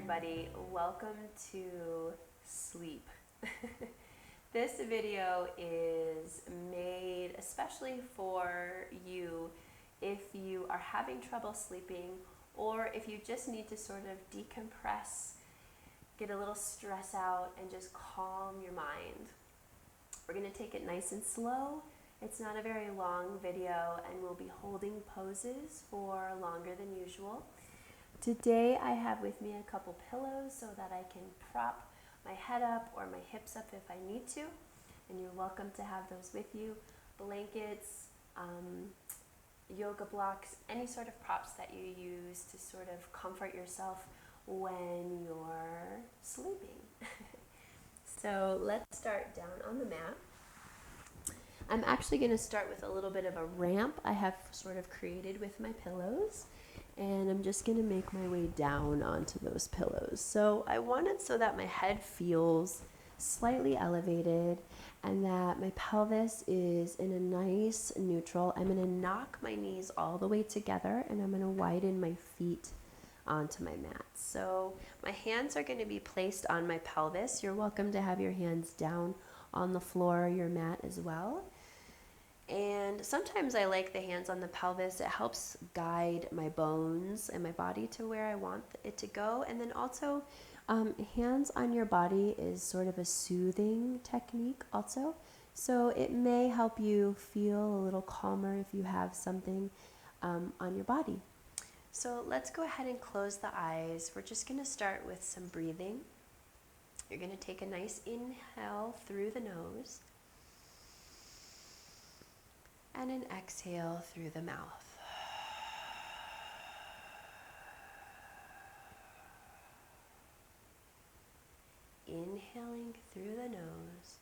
everybody. Welcome to sleep. This video is made especially for you if you are having trouble sleeping or if you just need to sort of decompress, get a little stress out, and just calm your mind. We're going to take it nice and slow. It's not a very long video, and we'll be holding poses for longer than usual. Today I have with me a couple pillows so that I can prop my head up or my hips up if I need to, and you're welcome to have those with you. Blankets, yoga blocks, any sort of props that you use to sort of comfort yourself when you're sleeping. So let's start down on the mat. I'm actually going to start with a little bit of a ramp I have sort of created with my pillows, and I'm just going to make my way down onto those pillows. So I want it so that my head feels slightly elevated and that my pelvis is in a nice neutral. I'm going to knock my knees all the way together, and I'm going to widen my feet onto my mat. So my hands are going to be placed on my pelvis. You're welcome to have your hands down on the floor or your mat as well. And sometimes I like the hands on the pelvis. It helps guide my bones and my body to where I want it to go. And then also, hands on your body is sort of a soothing technique also. So it may help you feel a little calmer if you have something on your body. So let's go ahead and close the eyes. We're just going to start with some breathing. You're going to take a nice inhale through the nose and an exhale through the mouth. Inhaling through the nose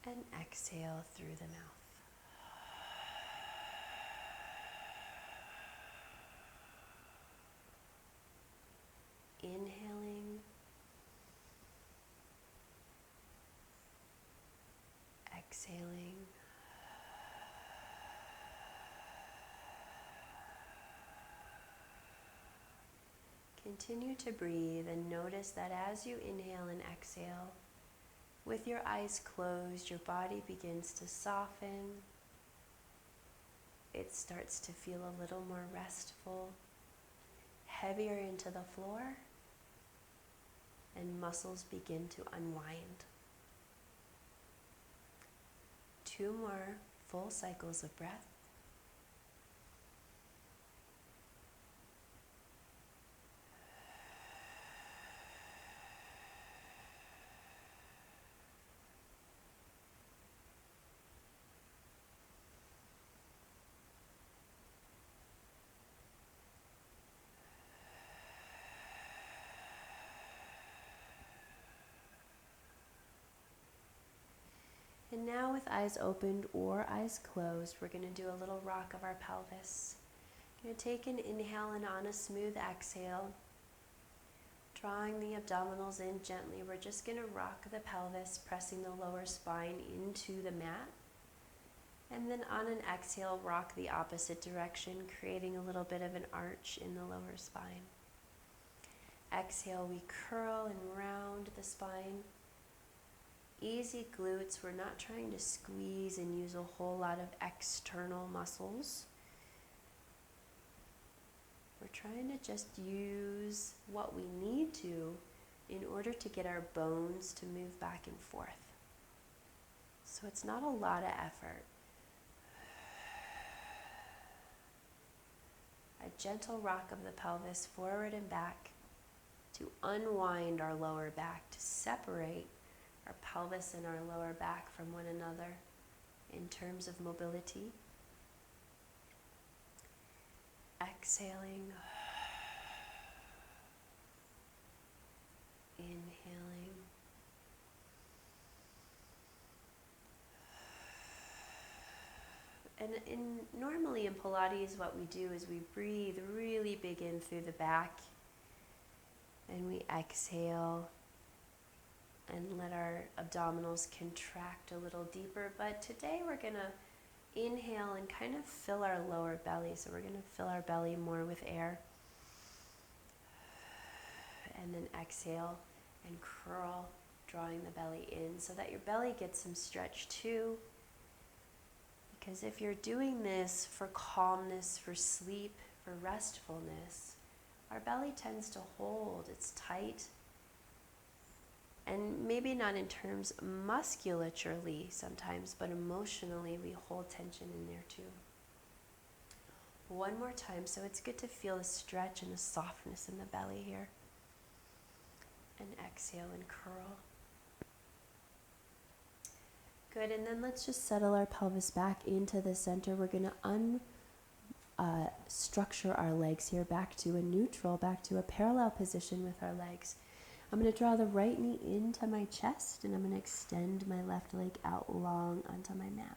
and exhale through the mouth. Inhaling, exhaling, continue to breathe and notice that as you inhale and exhale, with your eyes closed, your body begins to soften. It starts to feel a little more restful, heavier into the floor, and muscles begin to unwind. 2 more full cycles of breath. And now with eyes opened or eyes closed, we're going to do a little rock of our pelvis. You're going to take an inhale, and on a smooth exhale, drawing the abdominals in gently, we're just going to rock the pelvis, pressing the lower spine into the mat. And then on an exhale, rock the opposite direction, creating a little bit of an arch in the lower spine. Exhale, we curl and round the spine. Easy glutes. We're not trying to squeeze and use a whole lot of external muscles. We're trying to just use what we need to in order to get our bones to move back and forth. So it's not a lot of effort. A gentle rock of the pelvis forward and back to unwind our lower back, to separate our pelvis and our lower back from one another in terms of mobility. Exhaling, inhaling, and normally in Pilates what we do is we breathe really big in through the back, and we exhale and let our abdominals contract a little deeper. But today we're going to inhale and kind of fill our lower belly. So we're going to fill our belly more with air. And then exhale and curl, drawing the belly in so that your belly gets some stretch too. Because if you're doing this for calmness, for sleep, for restfulness, our belly tends to hold. It's tight. And maybe not in terms musculaturely sometimes, but emotionally we hold tension in there too. One more time, so it's good to feel a stretch and a softness in the belly here. And exhale and curl. Good, and then let's just settle our pelvis back into the center. We're going to structure our legs here back to a neutral, back to a parallel position with our legs. I'm going to draw the right knee into my chest, and I'm going to extend my left leg out long onto my mat.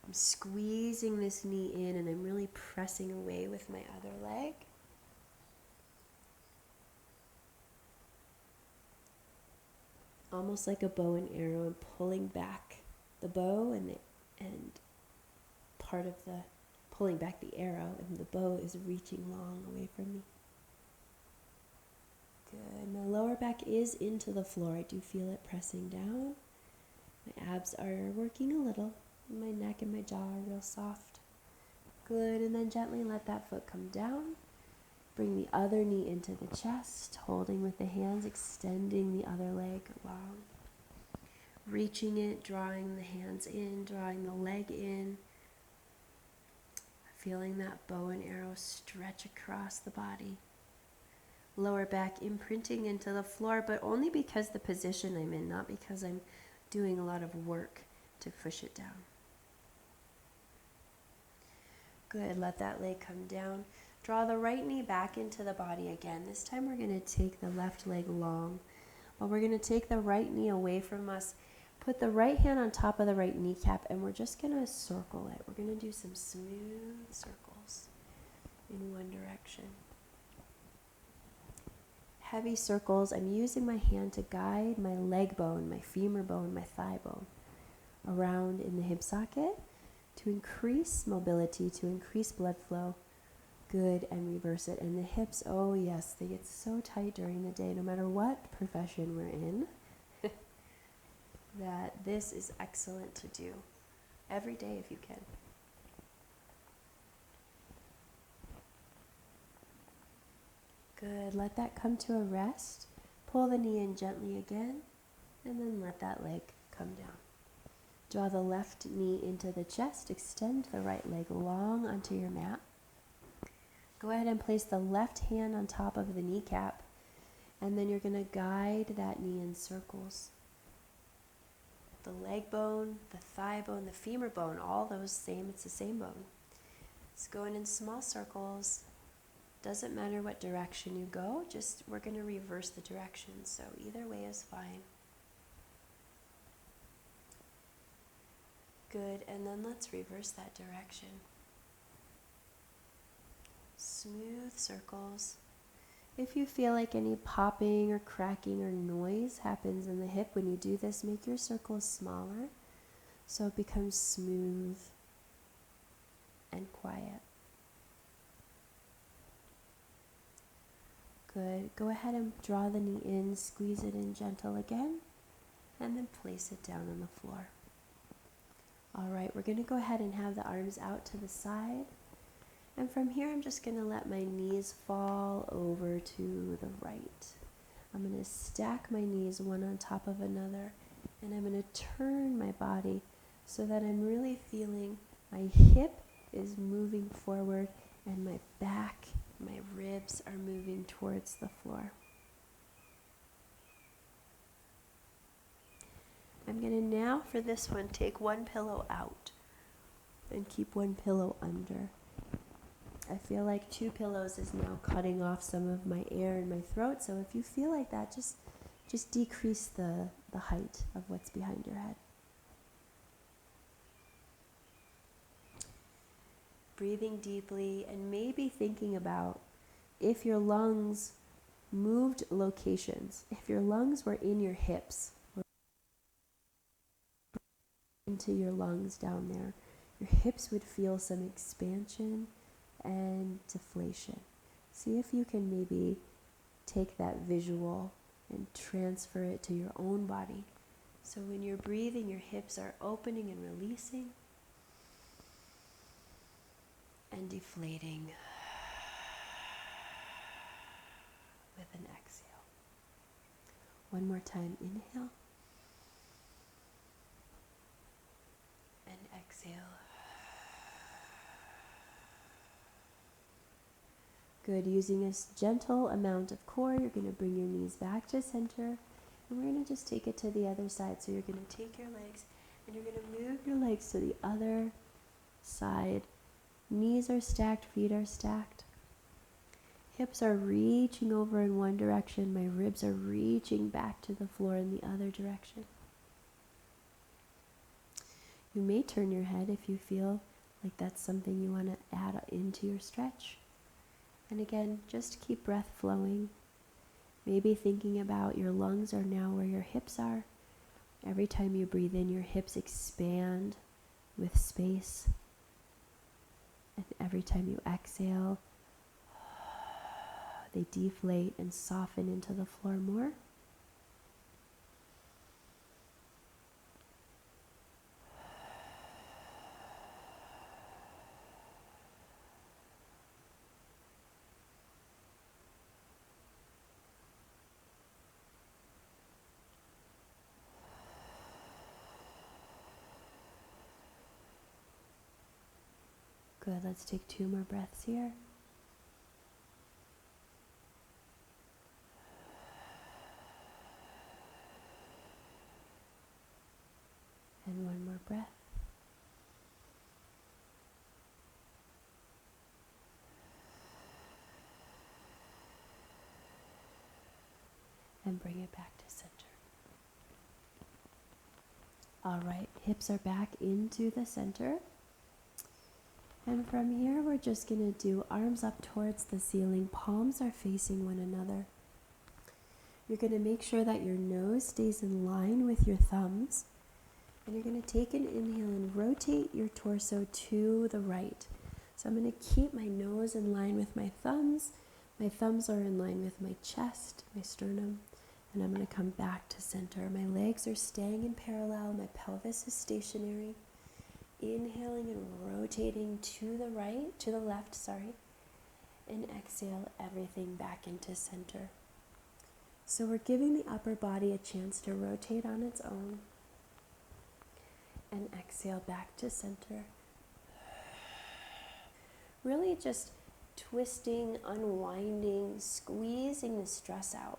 I'm squeezing this knee in, and I'm really pressing away with my other leg. Almost like a bow and arrow, I'm pulling back the bow and part of the pulling back the arrow, and the bow is reaching long away from me. Good. My lower back is into the floor. I do feel it pressing down. My abs are working a little. My neck and my jaw are real soft. Good. And then gently let that foot come down. Bring the other knee into the chest, holding with the hands, extending the other leg long. Reaching it, drawing the hands in, drawing the leg in. Feeling that bow and arrow stretch across the body. Lower back imprinting into the floor, but only because the position I'm in, not because I'm doing a lot of work to push it down. Good, let that leg come down. Draw the right knee back into the body again. This time we're going to take the left leg long, but we're going to take the right knee away from us. Put the right hand on top of the right kneecap, and we're just going to circle it. We're going to do some smooth circles in one direction. Heavy circles. I'm using my hand to guide my leg bone, my femur bone, my thigh bone around in the hip socket to increase mobility, to increase blood flow. Good, and reverse it. And the hips, oh yes, they get so tight during the day, no matter what profession we're in, that this is excellent to do every day if you can. Good, let that come to a rest. Pull the knee in gently again, and then let that leg come down. Draw the left knee into the chest, extend the right leg long onto your mat. Go ahead and place the left hand on top of the kneecap, and then you're going to guide that knee in circles. The leg bone, the thigh bone, the femur bone, all those same, it's the same bone. It's going in small circles. Doesn't matter what direction you go, just we're going to reverse the direction, so either way is fine. Good, and then let's reverse that direction. Smooth circles. If you feel like any popping or cracking or noise happens in the hip when you do this, make your circles smaller so it becomes smooth and quiet. Good. Go ahead and draw the knee in, squeeze it in gentle again, and then place it down on the floor. All right, we're going to go ahead and have the arms out to the side. And from here, I'm just going to let my knees fall over to the right. I'm going to stack my knees one on top of another, and I'm going to turn my body so that I'm really feeling my hip is moving forward and my back, my ribs are moving towards the floor. I'm going to now, for this one, take one pillow out and keep one pillow under. I feel like 2 pillows is now cutting off some of my air in my throat, so if you feel like that, just decrease the height of what's behind your head. Breathing deeply and maybe thinking about if your lungs moved locations, if your lungs were in your hips, into your lungs down there. your hips would feel some expansion and deflation. See if you can maybe take that visual and transfer it to your own body. So when you're breathing, your hips are opening and releasing and deflating with an exhale. One more time, inhale and exhale. Good. Using a gentle amount of core, you're going to bring your knees back to center, and we're going to just take it to the other side. So you're going to take your legs and you're going to move your legs to the other side. Knees are stacked, feet are stacked. Hips are reaching over in one direction. My ribs are reaching back to the floor in the other direction. You may turn your head if you feel like that's something you want to add into your stretch. And again, just keep breath flowing. Maybe thinking about your lungs are now where your hips are. Every time you breathe in, your hips expand with space. And every time you exhale, they deflate and soften into the floor more. Good, let's take 2 more breaths here. And 1 more breath. And bring it back to center. All right, hips are back into the center. And from here, we're just going to do arms up towards the ceiling. Palms are facing one another. You're going to make sure that your nose stays in line with your thumbs. And you're going to take an inhale and rotate your torso to the right. So I'm going to keep my nose in line with my thumbs. My thumbs are in line with my chest, my sternum. And I'm going to come back to center. My legs are staying in parallel. My pelvis is stationary. Inhaling and rotating to the right, to the left, and exhale everything back into center. So we're giving the upper body a chance to rotate on its own, and exhale back to center. Really just twisting, unwinding, squeezing the stress out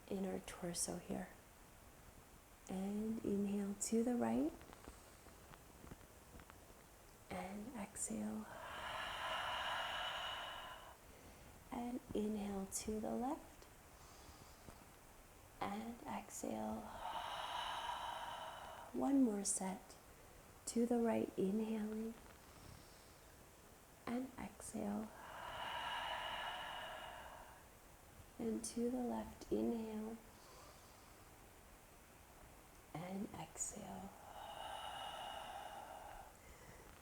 in our torso here. And inhale to the right. And exhale. And inhale to the left. And exhale. One more set. To the right, inhaling. And exhale. And to the left, inhale. And exhale.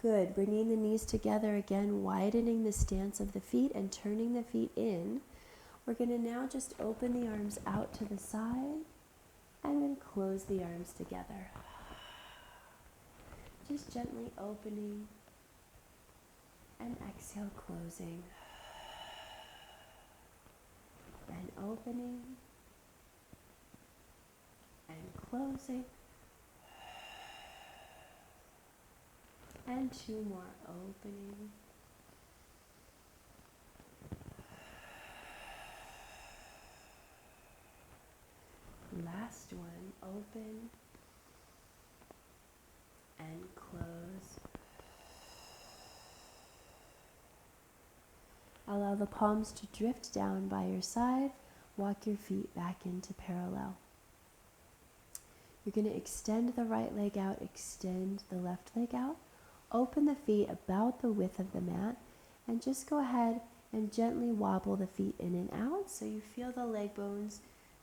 Good. Bringing the knees together again, widening the stance of the feet and turning the feet in. We're going to now just open the arms out to the side and then close the arms together. Just gently opening and exhale, closing. And opening and closing. And 2 more, opening. Last one, open and close. Allow the palms to drift down by your side. Walk your feet back into parallel. You're going to extend the right leg out, extend the left leg out. Open the feet about the width of the mat and just go ahead and gently wobble the feet in and out so you feel the leg bones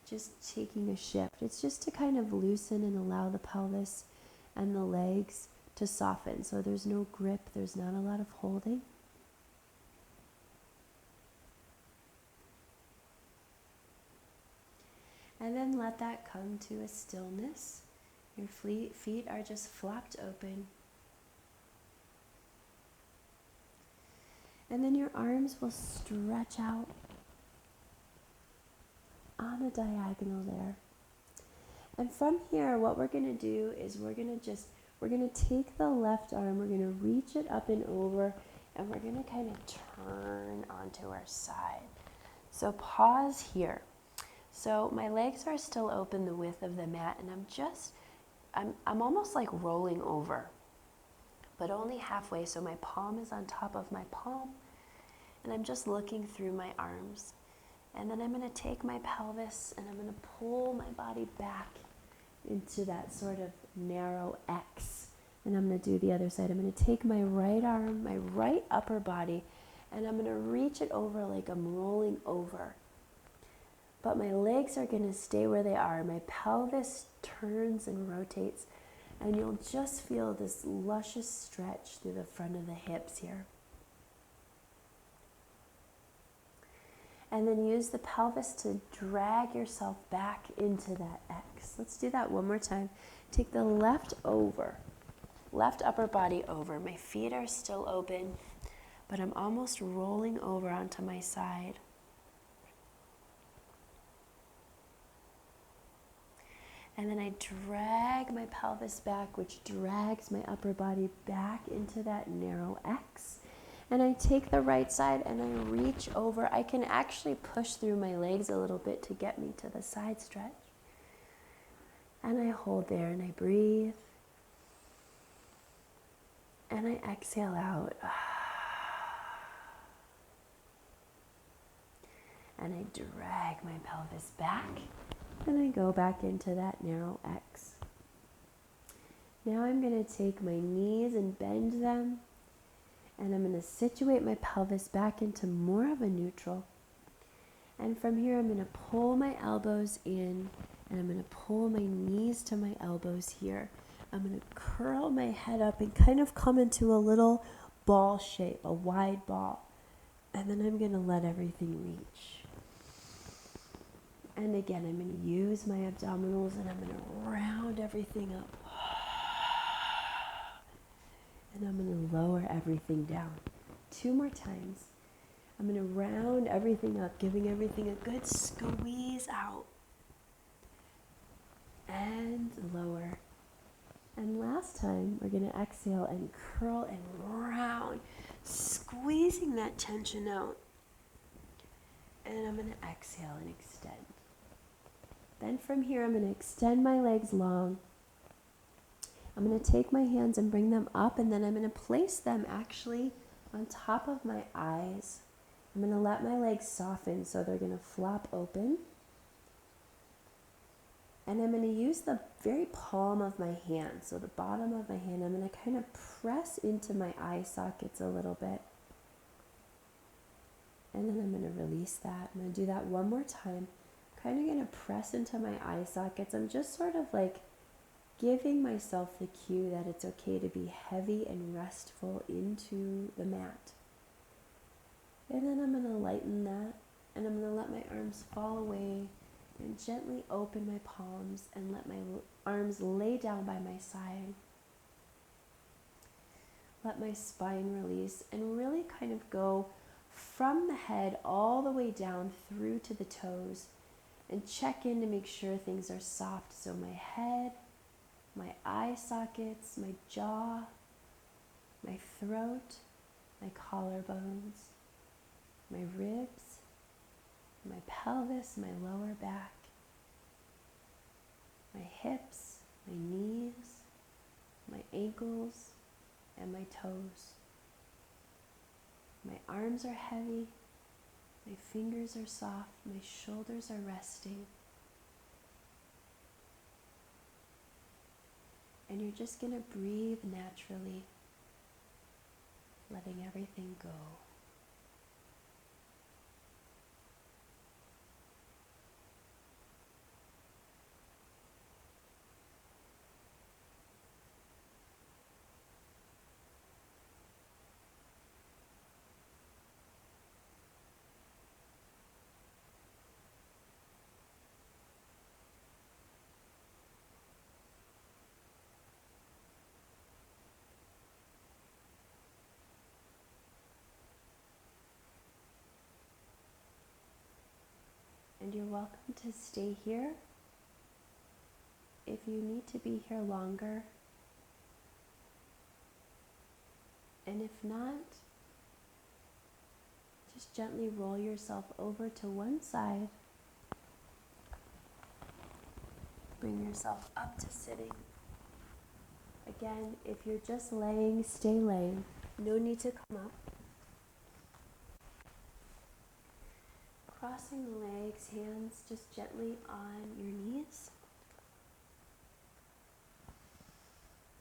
just taking a shift. It's just to kind of loosen and allow the pelvis and the legs to soften. So there's no grip, there's not a lot of holding. And then let that come to a stillness. Your feet are just flopped open. And then your arms will stretch out on a diagonal there. And from here, what we're going to do is we're going to take the left arm, we're going to reach it up and over, and we're going to kind of turn onto our side. So pause here. So my legs are still open the width of the mat, and I'm almost like rolling over, but only halfway. So my palm is on top of my palm, and I'm just looking through my arms. And then I'm going to take my pelvis and I'm going to pull my body back into that sort of narrow X. And I'm going to do the other side. I'm going to take my right arm, my right upper body, and I'm going to reach it over like I'm rolling over. But my legs are going to stay where they are. My pelvis turns and rotates, and you'll just feel this luscious stretch through the front of the hips here. And then use the pelvis to drag yourself back into that X. Let's do that one more time. Take the left upper body over. My feet are still open, but I'm almost rolling over onto my side. And then I drag my pelvis back, which drags my upper body back into that narrow X. And I take the right side and I reach over. I can actually push through my legs a little bit to get me to the side stretch. And I hold there and I breathe. And I exhale out. And I drag my pelvis back. And I go back into that narrow X. Now I'm going to take my knees and bend them. And I'm going to situate my pelvis back into more of a neutral. And from here, I'm going to pull my elbows in, and I'm going to pull my knees to my elbows here. I'm going to curl my head up and kind of come into a little ball shape, a wide ball. And then I'm going to let everything reach. And again, I'm going to use my abdominals, and I'm going to round everything up. And I'm going to lower everything down. 2 more times. I'm going to round everything up, giving everything a good squeeze out. And lower. And last time, we're going to exhale and curl and round, squeezing that tension out. And I'm going to exhale and extend. Then from here, I'm going to extend my legs long. I'm going to take my hands and bring them up, and then I'm going to place them actually on top of my eyes. I'm going to let my legs soften so they're going to flop open. And I'm going to use the very palm of my hand, so the bottom of my hand, I'm going to kind of press into my eye sockets a little bit. And then I'm going to release that. I'm going to do that one more time. Kind of going to press into my eye sockets. I'm just sort of like giving myself the cue that it's okay to be heavy and restful into the mat. And then I'm going to lighten that, and I'm going to let my arms fall away and gently open my palms and let my arms lay down by my side. Let my spine release and really kind of go from the head all the way down through to the toes, and check in to make sure things are soft. So my head, my eye sockets, my jaw, my throat, my collarbones, my ribs, my pelvis, my lower back, my hips, my knees, my ankles, and my toes. My arms are heavy, my fingers are soft, my shoulders are resting. And you're just going to breathe naturally, letting everything go. And you're welcome to stay here. If you need to be here longer, and if not, just gently roll yourself over to one side. Bring yourself up to sitting. Again, if you're just laying, stay laying. No need to come up. Crossing the legs, hands just gently on your knees.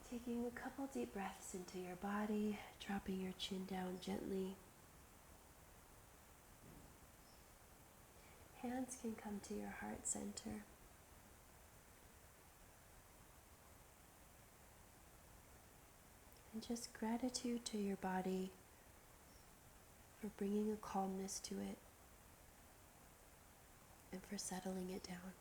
Taking a couple deep breaths into your body, dropping your chin down gently. Hands can come to your heart center. And just gratitude to your body for bringing a calmness to it and for settling it down.